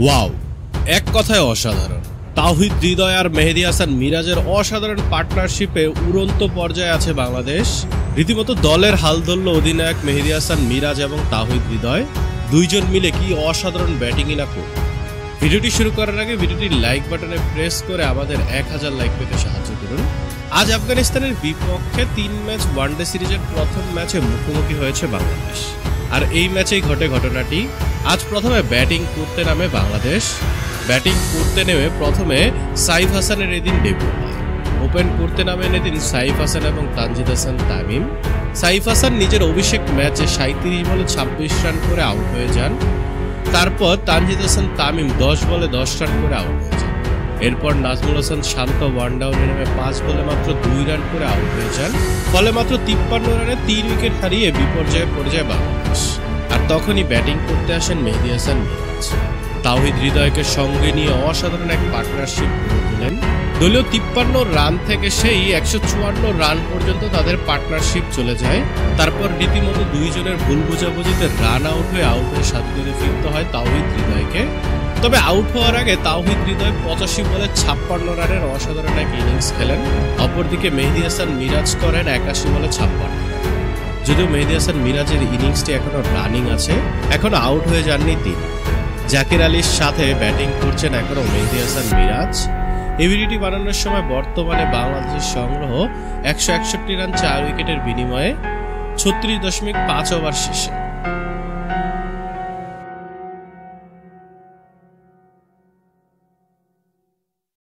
Wow, এক কথায় অসাধারণ। তাওহিদ হৃদয় আর মেহেদী হাসান মিরাজের অসাধারণ পার্টনারশিপে উড়ন্ত পর্যায়ে আছে বাংলাদেশ। রীতিমতো দলের হাল ধরল অধিনায়ক মেহেদী হাসান মিরাজ এবং তাওহিদ হৃদয়। দুইজন মিলে কি অসাধারণ ব্যাটিংই না করল। ভিডিওটি শুরু করার আগে ভিডিওটির লাইক বাটনে প্রেস করে আমাদের 1000 লাইক পেতে সাহায্য করুন। আজ আফগানিস্তানের বিপক্ষে 3 ম্যাচ ওয়ানডে সিরিজের প্রথম ম্যাচে মুখোমুখি হয়েছে বাংলাদেশ। আর এই ম্যাচেই ঘটে ঘটনাটি। আজ প্রথমে ব্যাটিং করতে নামে বাংলাদেশ। ব্যাটিং করতে নেমে প্রথমে সাইফ হাসানের এদিন ডেবিউ হয়। ওপেন করতে নামেন এদিন সাইফ হাসান এবং তানজিদ হাসান তামিম। সাইফ হাসান নিজের অভিষেক ম্যাচে 37 বলে 26 রান করে আউট হয়ে যান। তারপর তানজিদ হাসান তামিম 10 বলে 10 রান করে আউট হয়ে যান। এরপর নাজমুল হাসান শান্ত ওয়ান ডাউনে নেমে 5 বলে মাত্র 2 রান করে আউট হয়ে যান। ফলে মাত্র 53 রানে 3 উইকেট হারিয়ে বিপর্যয়ে পড়ে যায় বাংলাদেশ। আর তখনই ব্যাটিং করতে আসেন মেহেদী হাসান মিরাজ। তাওহিদ হৃদয়কে সঙ্গে নিয়ে অসাধারণ এক পার্টনারশিপ গড়ে তোলেন। দলীয় 53 রান থেকে সেই 154 রান পর্যন্ত তাদের পার্টনারশিপ চলে যায়। তারপর রীতিমতো দুইজনের ভুল বোঝাবুঝিতে রান আউট হয়ে 7 উইকেটে ফিরতে হয় তাওহিদ হৃদয়কে। তবে আউট হওয়ার আগে তাওহিদ হৃদয় 85 বলে 56 রানের অসাধারণ এক ইনিংস খেলেন। অপরদিকে মেহেদী হাসান মিরাজ করেন 81 বলে 56 রান। যদিও মেহেদী হাসান মিরাজের ইনিংসটি এখনো রানিং আছে, এখনো আউট হয়ে যাননি তিনি। জাকির আলীর সাথে ব্যাটিং করছেন এখনো মেহেদী হাসান মিরাজ। এই ভিডিওটি বানানোর সময় বর্তমানে বাংলাদেশের সংগ্রহ 161 রান 4 উইকেটের বিনিময়ে 36.5 ওভার শেষে।